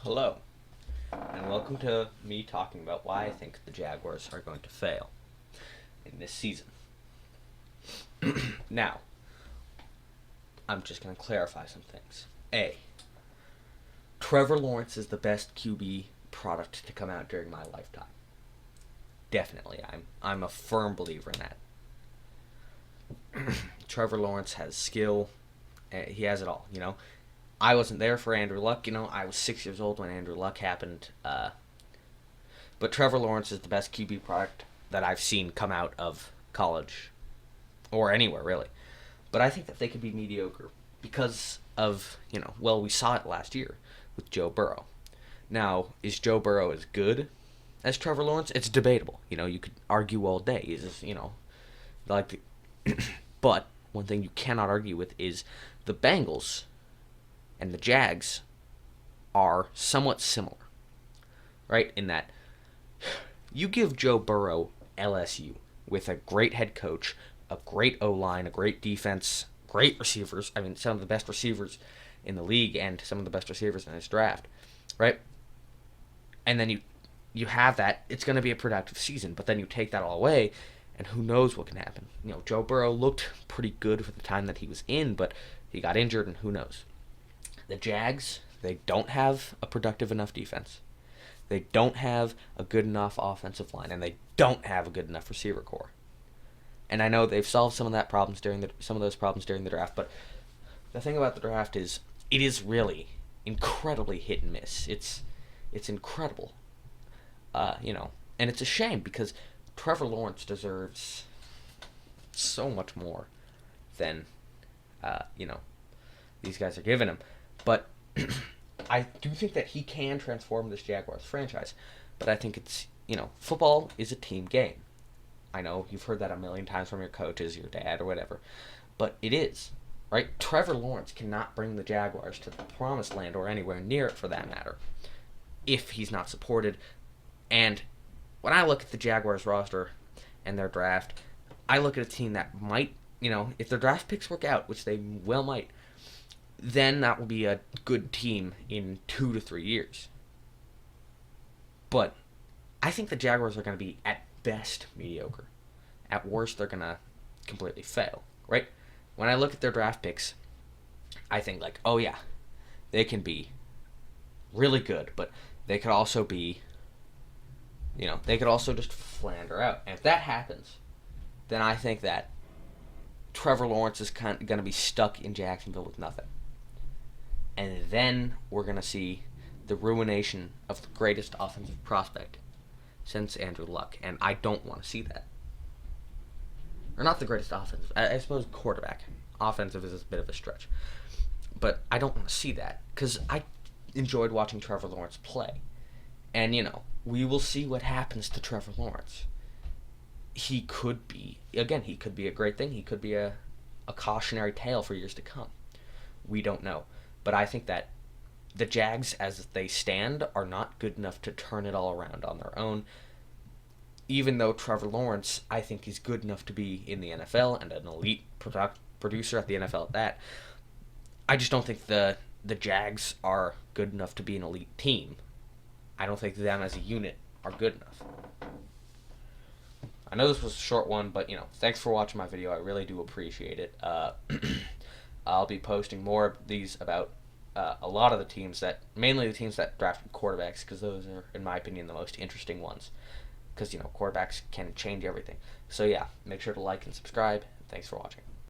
Hello, and welcome to me talking about why I think the Jaguars are going to fail in this season. Now, I'm just going to clarify some things. A. Trevor Lawrence is the best QB product to come out during my lifetime. Definitely, I'm a firm believer in that. Trevor Lawrence has skill. He has it all, I wasn't there for Andrew Luck. I was 6 years old when Andrew Luck happened. But Trevor Lawrence is the best QB product that I've seen come out of college or anywhere, really. But I think that they could be mediocre because of, we saw it last year with Joe Burrow. Now, is Joe Burrow as good as Trevor Lawrence? It's debatable. You could argue all day. But one thing you cannot argue with is the Bengals and the Jags are somewhat similar, right? In that you give Joe Burrow LSU with a great head coach, a great O-line, a great defense, great receivers. I mean, some of the best receivers in the league and some of the best receivers in this draft, right? And then you have that. It's going to be a productive season, but then you take that all away, and who knows what can happen. Joe Burrow looked pretty good for the time that he was in, but he got injured, and who knows. The Jags, they don't have a productive enough defense. They don't have a good enough offensive line, and they don't have a good enough receiver core. And I know they've solved some of those problems during the draft, but the thing about the draft is it is really incredibly hit and miss. It's incredible, and it's a shame because Trevor Lawrence deserves so much more than these guys are giving him. But I do think that he can transform this Jaguars franchise. But I think it's, football is a team game. I know you've heard that a million times from your coaches, your dad, or whatever. But it is, right? Trevor Lawrence cannot bring the Jaguars to the promised land or anywhere near it for that matter if he's not supported. And when I look at the Jaguars roster and their draft, I look at a team that might, if their draft picks work out, which they well might, then that will be a good team in 2 to 3 years. But I think the Jaguars are going to be, at best, mediocre. At worst, they're going to completely fail, right? When I look at their draft picks, I think, oh yeah, they can be really good, but they could also be, they could also just flounder out. And if that happens, then I think that Trevor Lawrence is going to be stuck in Jacksonville with nothing. And then we're going to see the ruination of the greatest offensive prospect since Andrew Luck. And I don't want to see that. Or not the greatest offensive. I suppose quarterback. Offensive is a bit of a stretch. But I don't want to see that. Because I enjoyed watching Trevor Lawrence play. And, we will see what happens to Trevor Lawrence. He could be a great thing. He could be a cautionary tale for years to come. We don't know. But I think that the Jags, as they stand, are not good enough to turn it all around on their own. Even though Trevor Lawrence, I think, is good enough to be in the NFL and an elite producer at the NFL at that, I just don't think the Jags are good enough to be an elite team. I don't think them as a unit are good enough. I know this was a short one, but, thanks for watching my video. I really do appreciate it. I'll be posting more of these about a lot of the teams mainly the teams that drafted quarterbacks, because those are, in my opinion, the most interesting ones. Because, quarterbacks can change everything. So, yeah, make sure to like and subscribe. Thanks for watching.